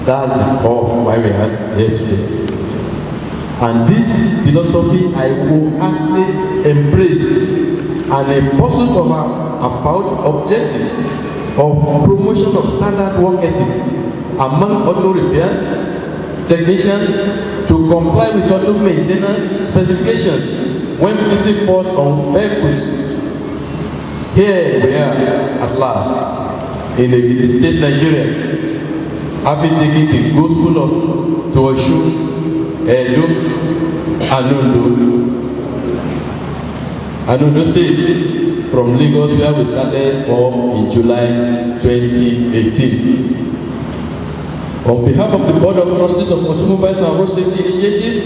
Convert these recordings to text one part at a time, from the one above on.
That's the core of why we are here today. And this philosophy I will actually embrace and a pursuit of about objectives of promotion of standard work ethics among auto repairs technicians to comply with auto maintenance specifications when facing fault on vehicles. Here we are at last in Ekiti State, Nigeria, having taken the gospel of to Osun, Edo, Anondo State from Lagos, where we started off in July 2018. On behalf of the Board of Trustees of Automobiles and Road Safety Initiative,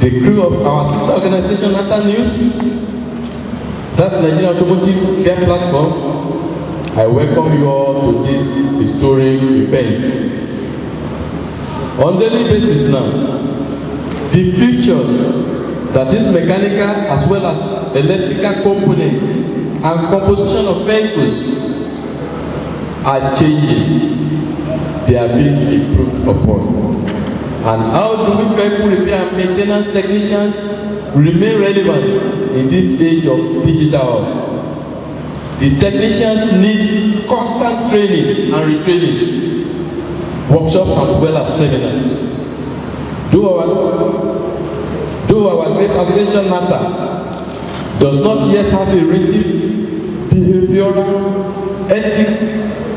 the crew of our sister organization, Nata News, that's Nigerian Automotive Care Platform, I welcome you all to this historic event. On daily basis now, the features that is mechanical as well as electrical components and composition of vehicles are changing. They are being improved upon. And how do we vehicle repair and maintenance technicians remain relevant in this age of digital? The technicians need constant training and retraining, workshops as well as seminars. Do our great association NATA does not yet have a written behavioral ethics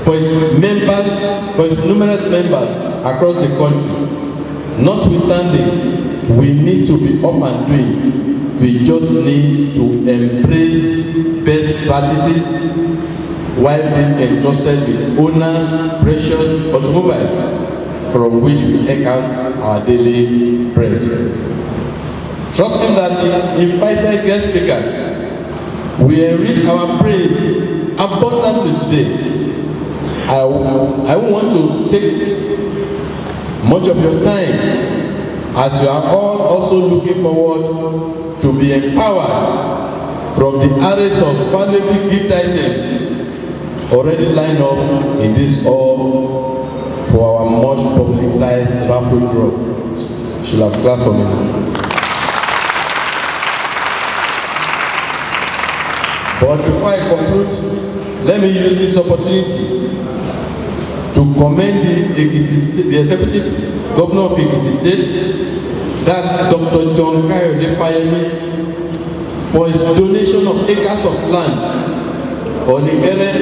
for its members, for its numerous members across the country. Notwithstanding, we need to be up and doing. We just need to embrace best practices while being entrusted with owners' precious automobiles from which we take out our daily bread. Trusting that the invited guest speakers will enrich our praise abundantly today, I won't want to take much of your time as you are all also looking forward to be empowered from the arrays of valuable gift items already lined up in this hall for our much publicized raffle draw. Should have clapped for me. But before I conclude, let me use this opportunity to commend the Executive Governor of Ekiti State, that's Dr. John Kayode Fayemi, for his donation of acres of land on Ikere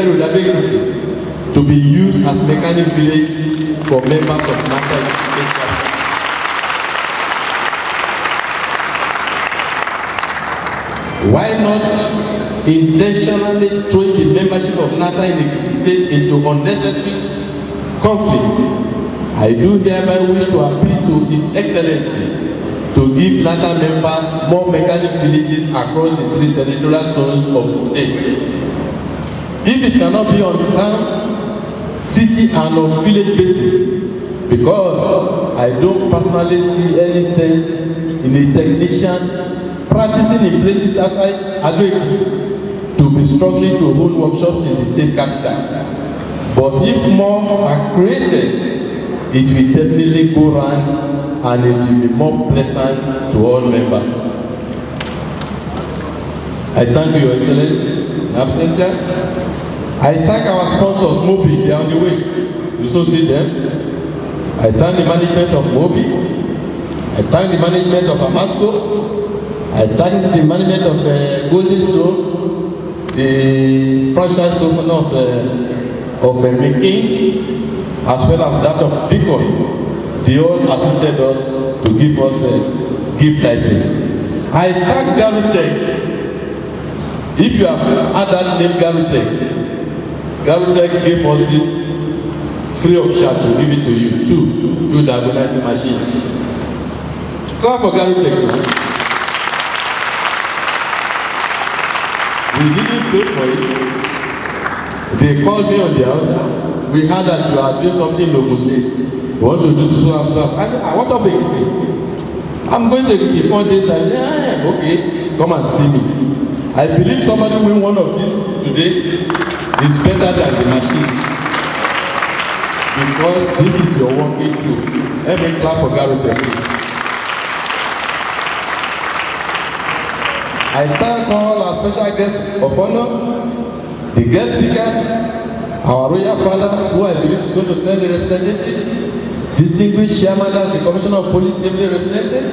Road, Ekiti, to be used as mechanic village for members of NATA State. Why not intentionally throwing the membership of NATA in Ekiti State into unnecessary conflicts? I do hereby wish to appeal to His Excellency to give NATA members more mechanic villages across the 3 senatorial zones of the state. If it cannot be on town, city and on village basis, because I don't personally see any sense in a technician practicing in places outside Ado-Ekiti to be struggling to hold workshops in the state capital. But if more are created, it will definitely go round and it will be more pleasant to all members. I thank you, Your Excellency, absentia. I thank our sponsors, Mobi, they are on the way. You so see them. I thank the management of Mobi. I thank the management of Amasco. I thank the management of Golden Stone, the franchise owner of McKinney, as well as that of Beacon. They all assisted us to give us gift items. I thank Garutech. If you have had that name Garutech gave us this free of charge to give it to you, two diagonizing machines. Clap for Garutech now. We didn't pay for it. They called me on the house. We heard that you are doing something in Ogun State. You want to do so and so. I said, what of Ekiti? I'm going to Ekiti 4 days. I said, okay, come and see me. I believe somebody win one of these today is better than the machine. because this is your working tool. Let me clap for Garuten, please. I thank all our special guests of honor, the guest speakers, our royal fathers who I believe is going to send a representative, distinguished chairman as the Commissioner of Police ably represented,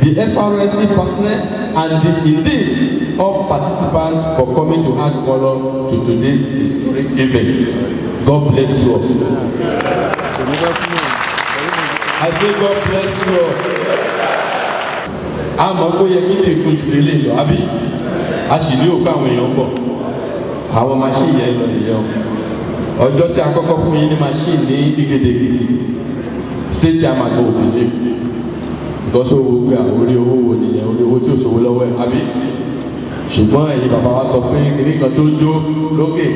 the FRSC personnel, and indeed all participants for coming to add color to today's historic event. God bless you all. I say God bless you all. Àmọ́ kó yẹ kí lè kojú délé lọ àbí a sì ní òkú àwọn èèyàn bọ̀ àwọn machine yẹn lọ nìyẹn ọjọ́ tí a kọ́kọ́ fún yín ní machine ní Igede Èkìtì state chairman kò believe because owó gbé orí owó wo nìyẹn orí owó tí ò sówó lọ́wọ́ ẹ̀ àbí ṣùgbọ́n ẹ̀yin bàbá wa sọ pé kìnìún kan tó ń dó lókè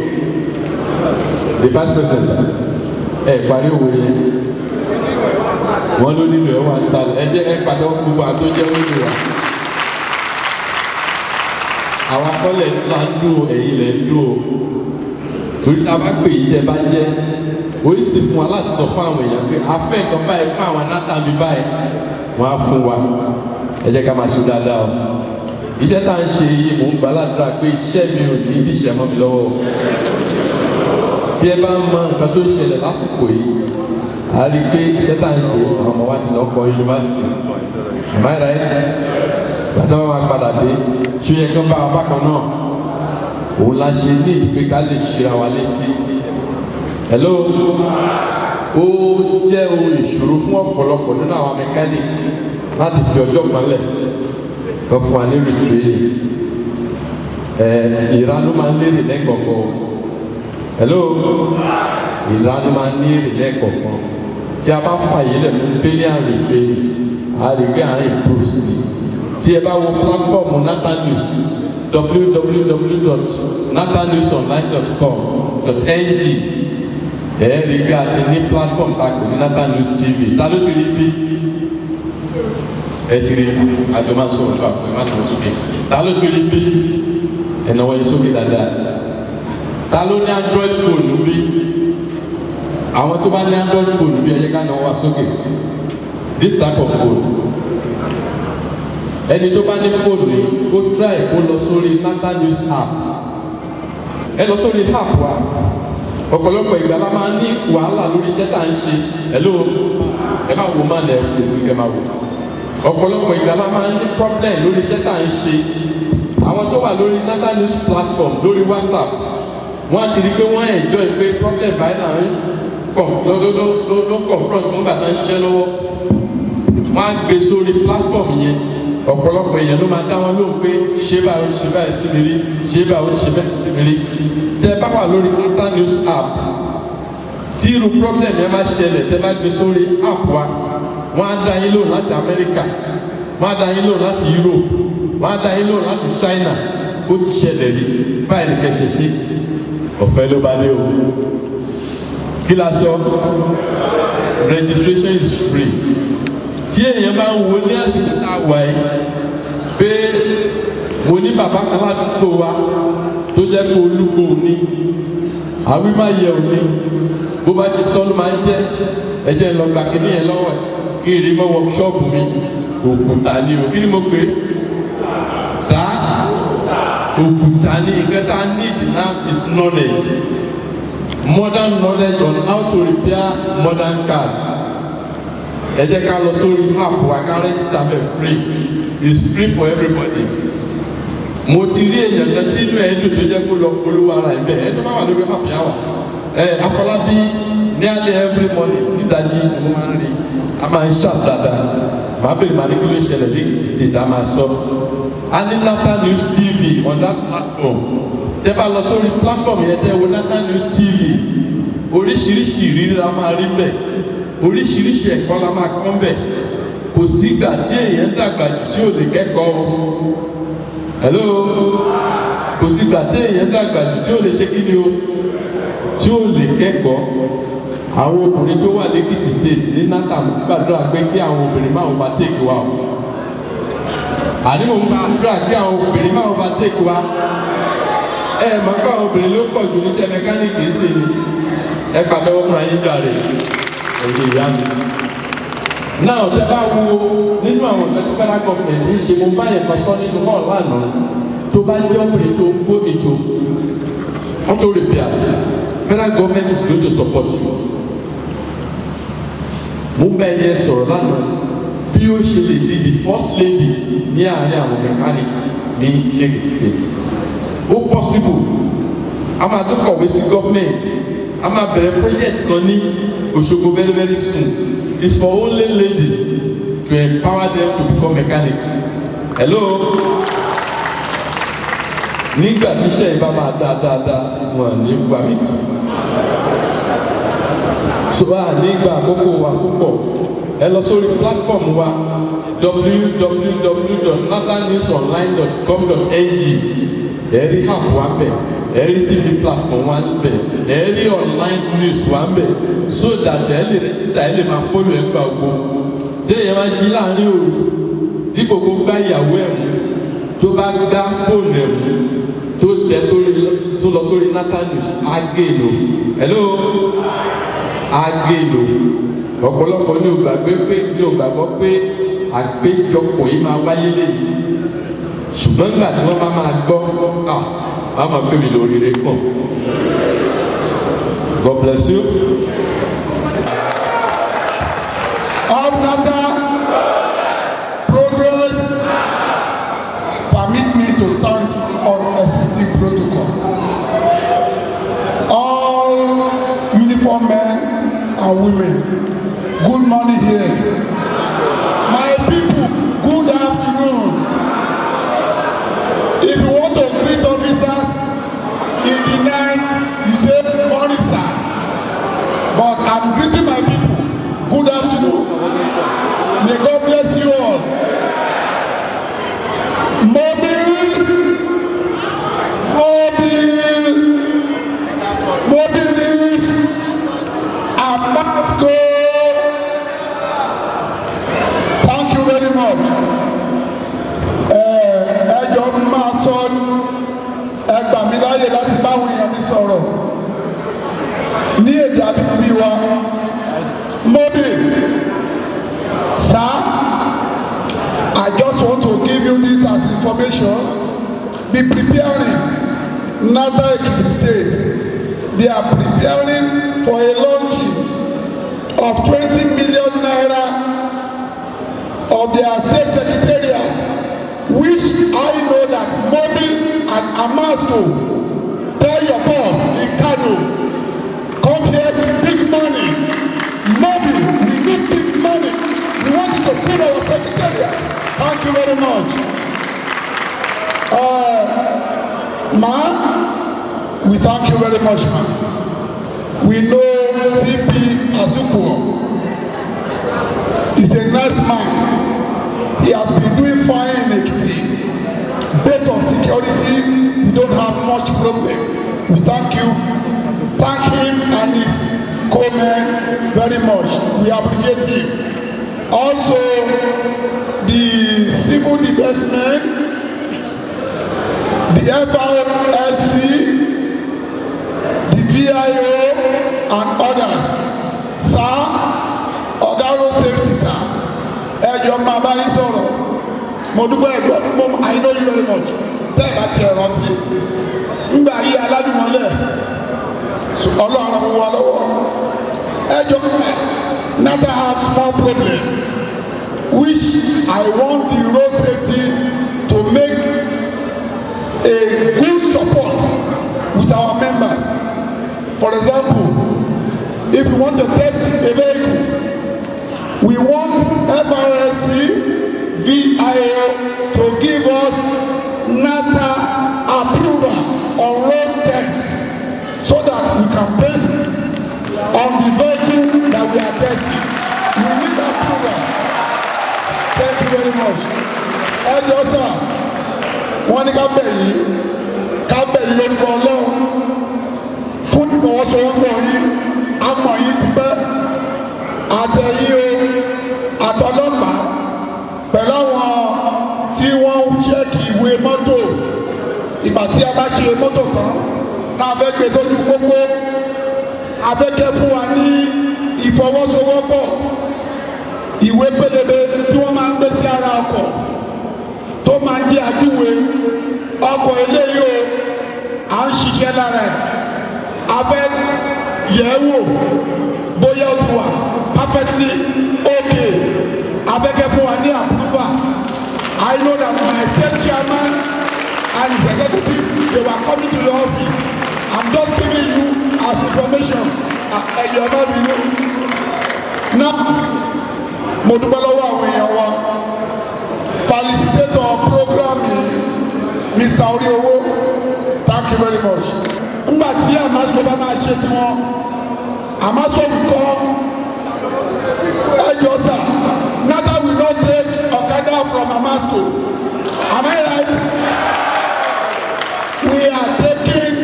the first president ẹ̀ parí owó yẹn wọ́n ló nílò ẹ̀ wá sálẹ̀ ẹ jẹ́ ẹ pàtó gbogbo àtó jẹ́ wíwì wa àwọn akọ́lẹ̀ ńlá ń dùn ẹ̀yìn lẹ̀ ń dùn o torí tá a bá pè yí jẹ bá jẹ́ orí sì fún wa láti sọ fún àwọn èèyàn pé a fẹ́ nǹkan báyìí fún àwọn anátàmì báyìí wọ́n á fún wa ẹ jẹ́ ká máa ṣe dáadáa o iṣẹ́ tá à ń ṣe yìí mò ń gbà ládùúrà pé iṣẹ́ mi ò ní ìdíṣẹ́ mọ́ mi lọ́wọ́ o tí ẹ bá ń mọ nǹkan tó ń ṣẹlẹ̀ lásìkò yìí a rí i pé iṣẹ́ tá à ń ṣe àwọn ọmọ wa ti lọ kọ́ yunifásitì am I right gbàtà wọn máa padà dé ṣé yẹ kí wọn bá wa bákan náà òun la ṣe ní ìdígbé ká lè ṣera wa létí hello ó jẹ́ ohun ìṣòro fún ọ̀pọ̀lọpọ̀ nínú àwọn mẹkáníkì láti fi ọjọ́ kan lẹ̀ kọ́ fún wa ní rìtírì ìranú máa ń lérè lẹ́kọ̀ọ̀kan hello ìranú máa ń ní èrè lẹ́kọ̀ọ̀kan tí a bá fàyè lẹ̀ fún training and retraining a lè gbé àwọn improve sí i tí ẹ bá wo platform Nathan News www.natannewsonline.com.ng ẹ rí bí a ti ní platform tako ní Nathan News TV ta ló ti rí bí ẹ ti rí àjọmọ́sọ nípa pé má tó sókè ta ló ti rí bí ẹ̀nàwọ́ yìí sókè dáadáa ta ló ní Android phone bí àwọn tó bá ní Android phone bí ẹ yẹ ká náwó wá sókè this type of phone ẹni tó bá ní fóònù yìí kó try kó lọ sórí Nathan News app ẹ lọ sórí app wa ọ̀pọ̀lọpọ̀ ìgbà la máa ní wàhálà lórí iṣẹ́ tá à ń ṣe hello ẹ máa wò má lẹ ẹ máa wò ọ̀pọ̀lọpọ̀ ìgbà la máa ní problem lórí iṣẹ́ tá à ń ṣe àwọn tó wà lórí Nathan News platform lórí WhatsApp wọ́n á ti rí pé wọ́n enjoy pé problem báyìí náà ló confront fún bàtà ń ṣiṣẹ́ lọ́wọ́ wọ́n á gbé sórí platform yẹn ọ̀pọ̀lọpọ̀ èèyàn ló máa dá wọn lóhùn pé ṣé báyìí ṣe báyìí sí mi rí ṣé báyìí ṣe báyìí sí mi rí tẹ bá wà lórí Nathan News app tí irú problem yẹn máa ṣẹlẹ̀ tẹ bá gbé sórí app wa wọ́n á dá yín lóhùn láti America wọ́n á dá yín lóhùn láti Europe wọ́n á dá yín lóhùn láti China ó ti ṣẹlẹ̀ rí báyìí nìkan ṣe sí ọ̀fẹ́ ló bá dé o kí la sọ registration is free tí èèyàn bá ń wo ní àsìkò tá a wà yìí pé mo ní bàbá kan ládùúgbò wa tó jẹ́ pé olúgbò ní àwí má yẹ òní bó bá ṣe sọ́nù máa ń jẹ́ ẹ̀jẹ̀ lọ gbà kí nìyẹn lọ́wọ́ ẹ̀ kí n rí mọ́ wọ́ọ̀ṣọ́ọ̀bù mi òkúta ni o kí ni mo pè é sáà òkúta ni nǹkan tá a need now is knowledge modern knowledge on how to repair modern cars. Ẹ jẹ́ ká lọ sórí app wa ká register for free it's free for everybody. Mo ti rí èèyàn kan tí inú ẹ̀ dùn tó jẹ́ kó lọ polówó ara ẹ̀ bẹ́ẹ̀ ẹ tó bá wà lórí app yà wà Afọlábí nearly every morning nídàjí ni mo máa ń rí a máa ń ṣàp dáadáa màá bèrè màá ní kí ló ń ṣẹlẹ̀ ní Èkìtì state a máa sọ a ní Nathan News TV on that platform tẹ́ bá lọ sórí platform yẹn tẹ́ wo Nathan News TV oríṣiríṣi ìrírí la máa rí bẹ́ẹ̀ oríṣiríṣi ẹ̀kọ́ la máa kọ́ bẹ̀ kò sígbà tí èèyàn dàgbà jù tí ò lè kẹ́kọ̀ọ́ hello kò sígbà tí èèyàn dàgbà jù tí ò lè ṣe kí ni o tí ò lè kẹ́kọ̀ọ́ àwọn obìnrin tó wà lẹ́kìtì state ní Nathan gbàdúrà pé kí àwọn obìnrin máa wọ́n bá tèkì wa o àní mo ń gbàdúrà kí àwọn obìnrin máa wọ́n bá tèkì wa mọ̀ pé àwọn obìnrin ló pọ̀ jù níṣẹ́ mẹkáníìkì sí ni ẹ pàtẹ́wọ́ fúnra yín jàre ẹ̀yẹ ìyá mi. náà tẹ bá wo nínú àwọn ọ̀gá tí federal government ń ṣe mo bá yẹn kan sọ nínú hall lánàá tó bá jẹ́ ọkùnrin tó gbó ètò auto repairs federal government is going to support you. mo bá yẹn sọ̀rọ̀ lánàá bí ó ṣe lè di the first lady ní àárín àwọn mechanic ní Ekiti state. ó possible a máa tún kọ̀wé sí government a máa bẹ̀rẹ̀ project kan ní Òṣogbo very very soon. It's for only ladies to empower them to become mechanics. Hello. Nígbà tí iṣẹ́ ìbá máa dáadáa wọn ní gbàmìtì. So nígbà àkókò wa púpọ̀ ẹ lọ sórí platform wa www.nathanewsonline.com.ng ẹ rí app wa bẹ̀ ẹ rí TV platform wa bẹ̀ ẹ rí online news wa bẹ̀ so that ẹ lè register ẹ lè máa follow ẹ gbà gbó téèyàn máa jí láàrin òru bí gbogbo gbá ìyàwó ẹ̀ mú tó bá gbá fóònù ẹ̀ mú tó tẹ tó lọ sórí Nathan News agéèlò hello agéèlò ọ̀pọ̀lọpọ̀ ní ògbàgbọ́ pé àpéjọpọ̀ yìí máa wáyé lẹ́yìn ṣùgbọ́n nígbà tí wọ́n bá máa gbọ́ a máa pè mí lórí rẹ̀ kàn. God bless you. All matter progress permit me to stand on existing protocol. All uniform men and women, good morning here. My people, good afternoon. If you want to greet officers in the night, you say morning sir. But I'm greeting my people. Good afternoon. May God bless you all. Mobilis, Amasco. Thank you very much. Ẹjọ́ máa sọ ẹgbà mi láyè láti báwọn èèyàn mi sọ̀rọ̀ ní èdè àbíbí wa. Mobil, sir, I just want to give you this as information. Be preparing. Nathan Ekiti State, they are preparing for a launching of 20 million naira of their state secretariat, which I know that Mobil and Amasco tell your boss in Kano, come here with big money. Mobil, we need big money. We want you to put our secretariat. Thank you very much. Ma, we thank you very much, ma. We know CP Azuko is a nice man. He has been doing fine in Ekiti. Based on security, we don't have much problem. We thank you. Thank him and his co-men very much. We appreciate him. Also, the civil defense men, the FRSC, the VIO, and others. Sir, Oga Road Safety, sir. Ẹjọ́ máa bá yín sọ̀rọ̀. Mo dúpẹ́ ẹ̀gbọ́n mo I know you very much. Tẹ́ ẹ̀ bá ti ẹ̀ rántí. Ngbà yí aládùmọ̀lẹ̀. Ọlọ́run mú wa lọ́wọ́. Ẹjọ́ Nathan have small problem, which I want the road safety to make a good support with our members. For example, if we want to test a vehicle, we want FRSC, VIO to give us NATA approval on road tests so that we can test on the vehicle that we are testing. We need approval. Thank you very much. Ẹ jọ̀ọ́ sà, wọ́n ní ká bẹ̀ yín lórúkọ Ọlọ́run fún ìfọwọ́sowọ́pọ̀ yín, àmọ̀ yín ti pẹ́, àtẹ̀yìn o, àtọlọ́pàá, pẹ̀lú àwọn tí wọ́n ń ṣẹ́ẹ̀kì ìwé mọ́tò ìgbà tí a bá ṣe mọ́tò tán, tá a fẹ́ gbé sójú pópó, afẹ́kẹ́ fún wa ní ìfọwọ́sowọ́pọ̀ ìwé pélébé tí wọ́n máa ń gbé sí ara ọkọ̀ tó máa ń jẹ́ àjúwe ọkọ̀ eléyìí o à ń ṣiṣẹ́ lára ẹ̀ afẹ́ yẹ̀ ẹ́ wò bóyá ó ti wà perfectly okay afẹ́kẹ́ fún wa ní approval. I know that my state chairman and his executive, they were coming to the office. I'm just giving you as information. And you are not below. Now, mo dúpẹ́ lọ́wọ́ àwọn èèyàn wa. Facilitator program Mr. Oriowo, thank you very much. Nígbà tí Amasco bá máa ṣe tiwọn, Amasco kọ́ ẹjọ́ sà. Nata will not take Okada from Amasco. Am I right? We are taking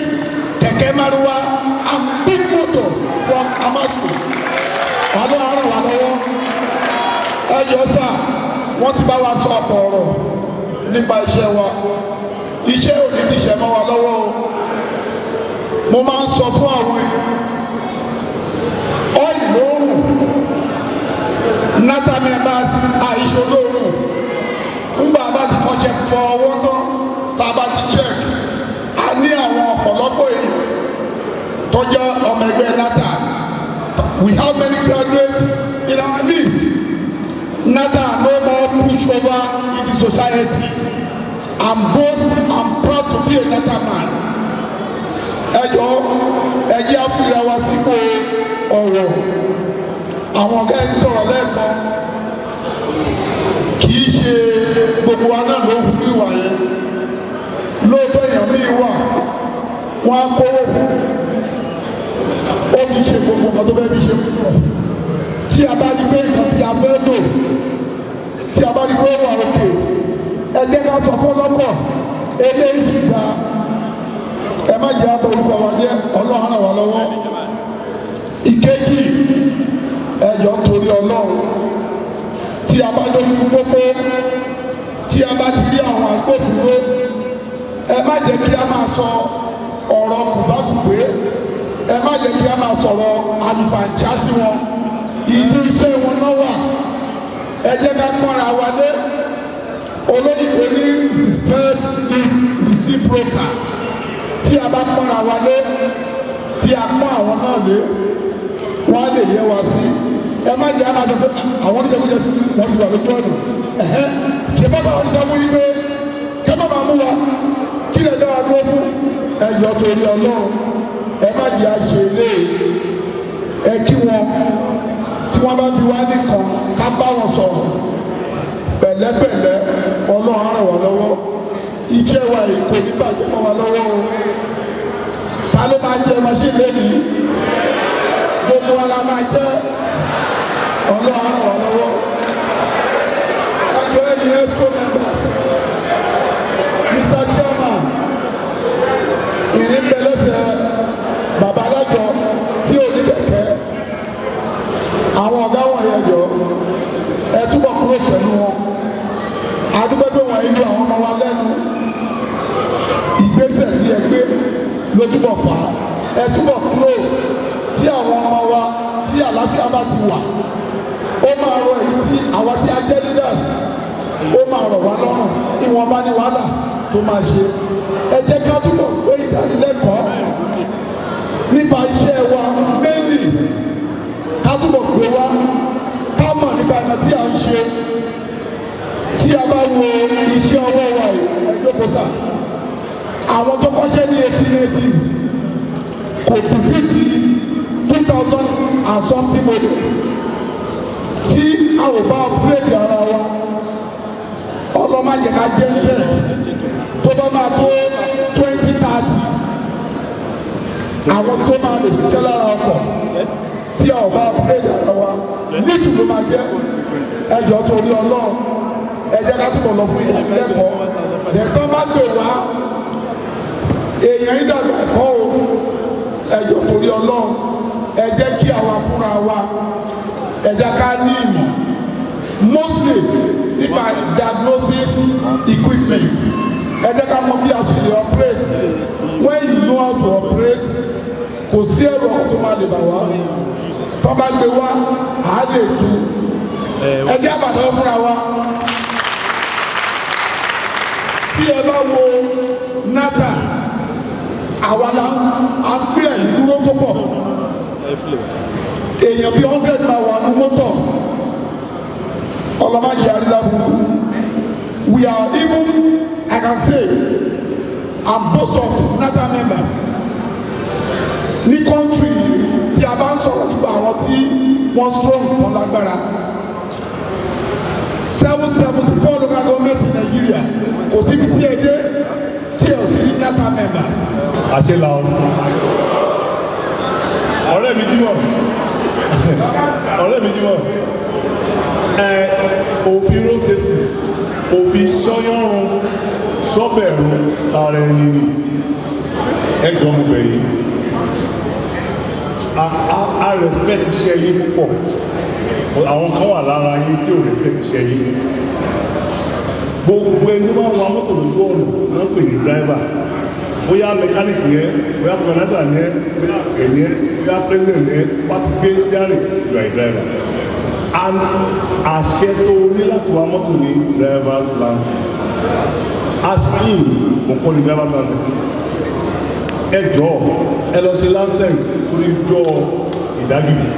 Keke Marua and big motor from Amasco. Wàlọ́ àrùn wà lọ́wọ́. Ẹjọ́ sà, wọ́n ti bá wa sọ ọ̀pọ̀ ọ̀rọ̀ nípa iṣẹ́ wa. Iṣẹ́ ò ní ti ṣẹ̀ mọ́ wa lọ́wọ́ o. Mo máa ń sọ fún àwọn ọ́ìlì lóòrùn. Nata members àìṣe olóòrùn. Ńgbà bá ti kọjá fọ ọwọ́ tán, tá a bá ti check. A ní àwọn ọ̀pọ̀lọpọ̀ èèyàn tó jẹ́ ọmọ ẹgbẹ́ Nata. We have many graduates in our midst. Nata no more push over in the society. I'm proud to be a Nata man. Ẹ jọ̀ọ́ ẹ jẹ́ àfihàn wa sípò ọ̀rọ̀. Àwọn ọ̀gá yìí sọ̀rọ̀ lẹ́ẹ̀kan. Kì í ṣe gbogbo wa náà ló ń fún ìwà yẹn. Lóòótọ́ èèyàn míì wà, wọ́n á kówó fún. Ó fi ṣe gbogbo nǹkan tó fẹ́ fi ṣe fún wọn. Tí a bá di pé nǹkan tí a fẹ́ lò, tí a bá di pé ó wà òkè, ẹ jẹ́ ká sọ fún ọlọ́pọ̀, eléyìí gba ẹ má jẹ́ àbọ̀ orúkọ wa jẹ́ Ọlọ́run ràn wá lọ́wọ́. Ìkejì ẹ̀yọ́ torí Ọlọ́run tí a bá lórí pópó tí a bá ti rí àwọn agbófinró ẹ má jẹ́ kí a máa sọ ọ̀rọ̀ kùbákùgbé ẹ má jẹ́ kí a máa sọ̀rọ̀ àlùfàǹjá sí wọn ìdí iṣẹ́ wọn náà wà ẹ jẹ́ ká pọ́nra wa lé olóyìnbó ní respect is reciprocal tí a bá pọ́nra wa lé tí a pọ́n àwọn náà lé wọ́n á lè yẹ wa sí ẹ má jẹ́ àná àjọ pé àwọn oníjẹkújẹ wọ́n ti wà lójú ọ̀nà ṣe bá báwọn ṣe mú ibẹ̀ kẹ́ má máa mú wa kí lè dára dúró fún ẹ̀yọ́ torí Ọlọ́run ẹ má jẹ́ àṣẹ ilé ẹ kí wọn tí wọ́n bá bí wá nìkan ká bá wọn sọ̀rọ̀ pẹ̀lẹ́pẹ̀lẹ́ Ọlọ́run á ràn wá lọ́wọ́ iṣẹ́ wa yìí kò ní bàjẹ́ mọ́ wa lọ́wọ́ o ta ló máa jẹ machine lẹ́yìn gbogbo wa la máa jẹ́ Ọlọ́run á ràn wá lọ́wọ́ ẹgbẹ́ ẹ̀yìn ESCO members Mr. Chairman ìrìn bẹ̀lẹ́sẹ̀ bàbá alájọ tí ò ní kẹ̀kẹ́ àwọn ọ̀gá wọ̀nyẹn jọ ẹ túbọ̀ kúrò pẹ̀lú wọn àdúgbò pé wọ́n yíyọ àwọn ọmọ wa lẹ́nu ìgbésẹ̀ tí ẹ gbé ló túbọ̀ fà á ẹ túbọ̀ kúrò tí àwọn ọmọ wa tí àlàáfíà bá ti wà ó máa rọ èyí tí àwọn tí a jẹ́ leaders ó máa rọ̀ wá lọ́rùn ìwọ̀nba ní wàhálà tó máa ṣe ẹ jẹ́ ká túbọ̀ gbé ìdánilẹ́kọ̀ọ́ nípa iṣẹ́ wa méjì ká túbọ̀ gbé wá ká mọ̀ nípa ẹ̀ka tí a ń ṣe tí a bá wo iṣẹ́ ọwọ́ wa ẹjọ́ kó sà àwọn tó kọ́ṣẹ́ ní 1880s kò kù fìtì 2000 and something model tí a ò bá upgrade ara wa ọlọ́mọdé ká jẹ́ dead tó bá máa tó 2030 àwọn tó máa lè ṣiṣẹ́ lára ọkọ̀ tí a ò bá upgrade ara wa nítorí ló máa jẹ́ ẹjọ́ torí Ọlọ́run ẹ jẹ́ ká túbọ̀ lọ fún ìdánilẹ́kọ̀ọ́ ẹ̀tọ́ bá gbè wá èèyàn ìdàgbà ẹ̀kọ́ o ẹjọ́ torí Ọlọ́run ẹ jẹ́ kí àwa fúnra wa ẹ jẹ́ ká ní ìmọ̀ mostly nípa diagnosis equipment ẹ jẹ́ ká mọ̀ bí a ṣe lè operate when you know how to operate kò sí ẹ̀rọ tó máa lè bà wá tó bá gbé wá àá lè tu ẹjẹ́ àbàdàn fúnra wa tí ẹ bá wo nata àwa la à ń gbé ẹ̀yìn dúró tó pọ̀ èèyàn bíi 100 máa wà ní mọ́tò ọlọ́mọdé àrídàbùkù we are even I can say and boast of nata members ní country tí a bá ń sọ̀rọ̀ nípa àwọn tí wọ́n strong wọn lágbára 774 local government in Nigeria kò síbi tí ẹ dé tí ẹ ò ti ní nata members. àṣelà ọ̀rẹ́ mi jímọ̀ òfin road safety òfin sọ́yọ́rùn sọ́bẹ̀rù ara ẹni ni ẹgbẹ́ ọmọ bẹ̀yìn a respect iṣẹ́ yín púpọ̀ àwọn kan wà lára yín tí ò respect iṣẹ́ yín gbogbo ẹni máa ń wa mọ́tò lójú ọ̀nà náà pè ní driver bóyá mechanic yẹn bóyá organizer yẹn bóyá ẹ̀yẹ bóyá president yẹn wá ti gbé steering you are a driver and àṣẹ tó ní láti wa mọ́tò ní driver's license àṣẹ yìí òǹkọ́ ní driver's license ẹ jọ̀ọ́ ẹ lọ ṣe license torí jọ ìdágìrì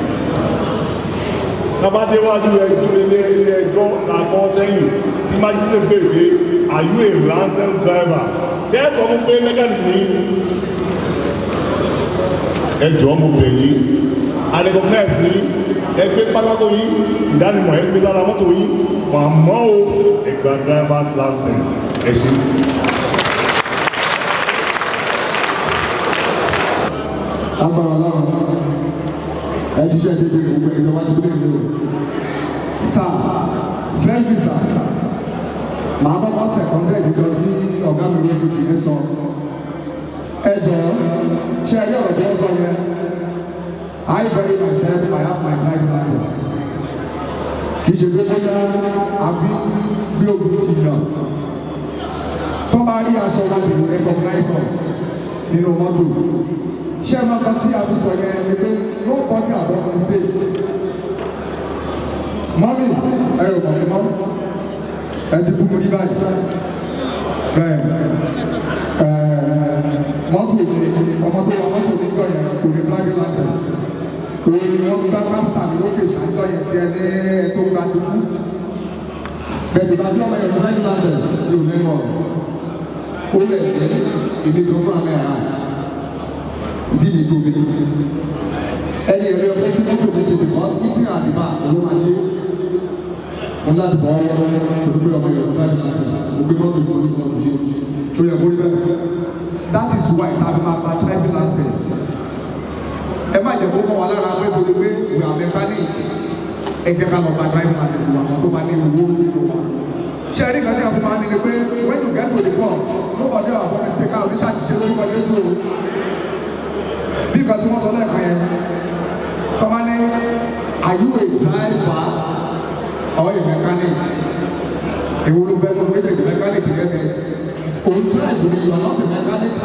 tábàdéwájú ilé ẹjọ́ làkọ́ sẹ́yìn tí májísẹ́ bèèrè pé are you a licensed driver tẹ́ sọ fún pé mechanic ní ẹjọ́ mo bẹ̀ yìí anẹ́gọ́mẹ́sì ní ẹgbẹ́ pátákó yìí ìdánimọ̀ ẹgbẹ́ sára mọ́tò yìí wà mọ́ o ẹgbà driver's license ẹ ṣé. agbára ọlọ́run ẹ ṣiṣẹ́ ìṣẹ́jẹ́ gbogbo ìjọba ti gbé ìlú sáà fẹ́ẹ́sì sáà màá bọ́ bọ́ sẹ̀kọ́ndẹ̀ ìjọ tí ọ̀gá mi ló ti kìí sọ ẹ jọ ṣe ẹyẹ ọ̀rọ̀ tí wọ́n sọ yẹn I very myself I have my driving license kì í ṣe pé bóyá àbí bí ogun ti yàn tó bá rí aṣọ wọn lè recognize us nínú mọ́tò ṣé máa kan tí a fi sọ yẹn ni pé no body above mistake mọ́mí ẹ ò mọ̀ mọ́ ẹ ti fún mi ní báyìí bẹ́ẹ̀ mọ́tò ní ọmọ tó wà mọ́tò ní gbọ́ yẹn kò ní driving license òun ni wọ́n gbá káfíńtà mi lókè ṣàjọ yẹn tí ẹ ní tó gba ti kú bẹ́ẹ̀ tí bá tí ọmọ yẹn kò driving license yóò ní mọ̀ ó lẹ̀ ìdí tó fún àmì àrà ìdí ìdí tó gbé ẹni ẹ̀rí ọ̀pẹ́ tí mọ́tò mi ti dì kọ́ sí tí àdìbà òun máa ṣe wọn láti bọ̀ ọ́ olùgbé ọmọ yẹn ọ̀gá ìgbà ògbé mọ́tò ìgbò ní mọ́tò ṣe tó yẹ kó rí bẹ́ẹ̀. That is why tàbí máa gba driving license. Ẹ má jẹ́ kó mọ́ wa lára pé torí pé we are mechanic ẹ jẹ́ ká lọ gba driving license wa àwọn tó bá ní owó nínú wa. Ṣé ẹ̀rí kan tí a fi máa ní ni pé when you get to the club nobody are born mistake out ní ṣàṣìṣe lórúkọ Jésù o. Bí nǹkan tí wọ́n sọ lẹ́ẹ̀kan yẹn kọ́má ní are you a driver? Or a mechanic, a woman who is a mechanic to get it. On drive, you are not a mechanic as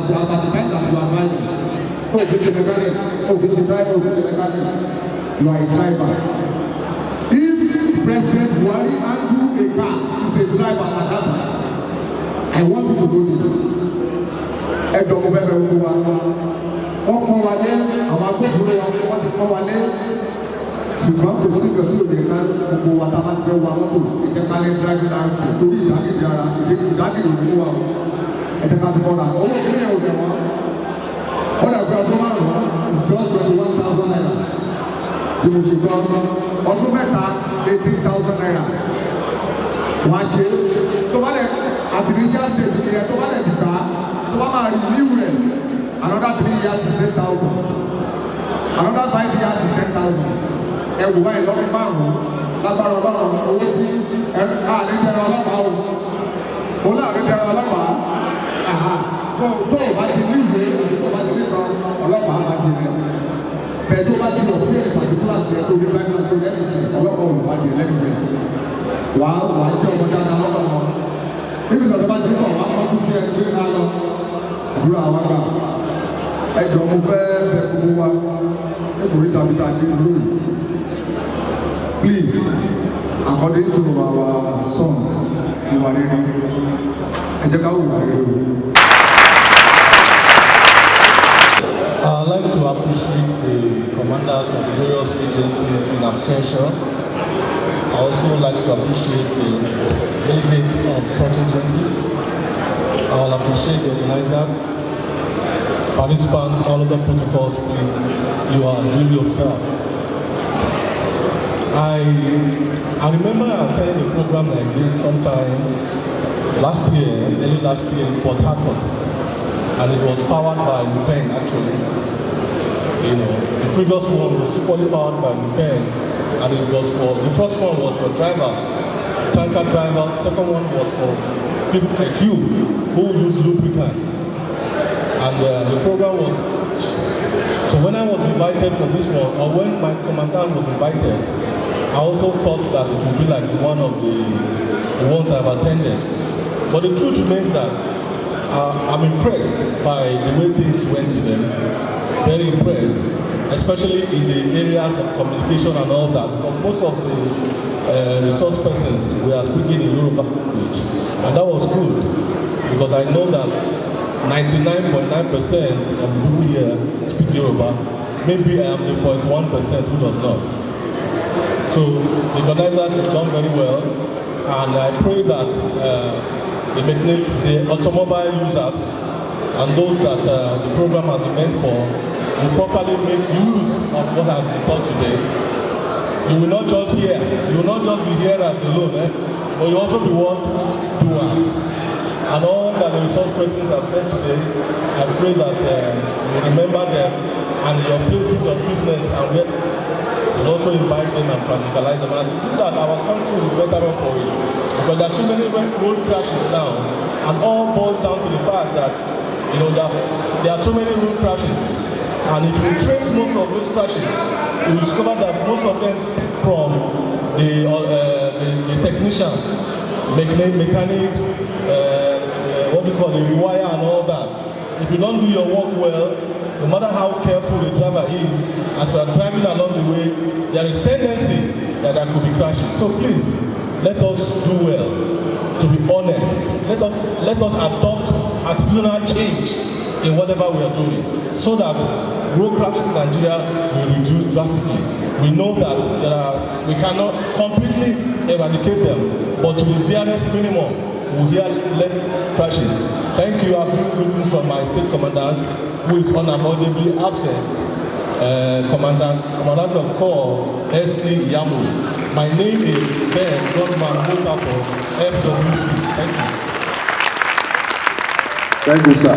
at the time that you are driving. Oh, this is a mechanic. Oh, this is a driver. Oh, this is a mechanic. You are a driver. If President Buhari handle a car, is a driver at that time. I want you to do this. Ẹ dọ̀kọ̀ bẹ́ẹ̀ bẹ́ẹ̀ wọ́n wá. Wọ́n pọ́n wa lé àwọn agbófinró wa wọ́n ti pọ́n wa lé. Ṣùgbọ́n kò sí ìgbà tí ò lè ká gbogbo wa tá a bá ti fẹ́ wa mọ́tò ìjẹ́ká ní driving license torí ìdágìrì ara ìdágìrì òkú wa o ẹ̀jẹ̀ká ti bọ́ra owó ìdílé yẹn ò dẹ̀ wọ́n wọ́n dẹ̀ gbé ọdún márùn-ún is just 21,000 naira bí mo ṣe gbọ́ ọdún mẹ́ta 18,000 naira wọ́n á ṣe tó bá lẹ̀ àti initial stage nìyẹn tó bá lẹ̀ ti gbà tó bá máa renew rẹ̀ another 3 years is 10,000 another 5 years is 10,000. Ẹ̀wù báyìí lọ́dún márùn-ún lágbára ọlọ́run owó tí àrídẹ̀rẹ̀ ọlọ́pàá o láàrídẹ̀rẹ̀ ọlọ́pàá tó o bá ti ní ìwé tó o bá ti ní kan ọlọ́pàá máa di rẹ̀ bẹ́ẹ̀ tó o bá ti wọ̀ fún ẹ̀ka kíláàsì ẹ̀ tó o ní báyìí náà tó o lẹ́nu tí ọlọ́pàá ò wá di ẹlẹ́nu rẹ̀ wà á jẹ́ ọmọ dáadáa lọ́pàá wọn níbi ìsọ̀tọ̀ bá ti ń bọ̀ wá kọ́ fún ẹni pé ká lọ àdúrà wa gbà ẹjọ́ mo fẹ́ bẹ̀ gbogbo wa nítorí tàbí tàbí lóyún. Please, according to our song, ìwà rere, ẹ jẹ́ ká hùwà rere o. I'd like to appreciate the commanders of the various agencies in absentia. I also like to appreciate the delegates of such agencies. I will appreciate the organizers, participants, all of the protocols, please. You are really observed. I remember attending a program like this sometime early last year in Port Harcourt, and it was powered by Lupen actually. You know, the previous one was equally powered by Lupen, and the first one was for drivers, tanker drivers. The second one was for people like you who use lubricants, and the program was. So when I was invited for this one, or when my commandant was invited, I also thought that it would be like one of the ones I've attended. But the truth remains that I'm impressed by the way things went to them. Very impressed, especially in the areas of communication and all that. But most of the resource persons were speaking in Yoruba language, and that was good because I know that 99.9% of people here speak Yoruba. Maybe I am the 0.1% who does not. So the organizers have done very well, and I pray that the mechanics, the automobile users, and those that the program has been meant for will properly make use of what has been taught today. You will not just hear, you will not just be hearers alone, but you also be what doers. And all that the resource persons have said today, I pray that you remember them and your places of business and where we'll also invite them and practicalize them. And as you do that, our country will be better off for it. Because there are too many road crashes now, and all boils down to the fact that that there are too many road crashes. And if you trace most of those crashes, you will discover that most of them from the technicians, mechanics, what do you call it, rewire and all that. If you don't do your work well, no matter how careful the driver is, as you are driving along the way, there is tendency that there could be crashes. So please, let us do well, to be honest. Let us adopt attitudinal change in whatever we are doing, so that road crashes in Nigeria will reduce drastically. We know that we cannot completely eradicate them, but to the barest minimum, we'll hear less crashes. Thank you. I have greetings from my state commandant, who is unavoidably absent, Commandant of Corps ST Yamu. My name is Ben Godman Motapo, FWC. Thank you. Thank you, sir.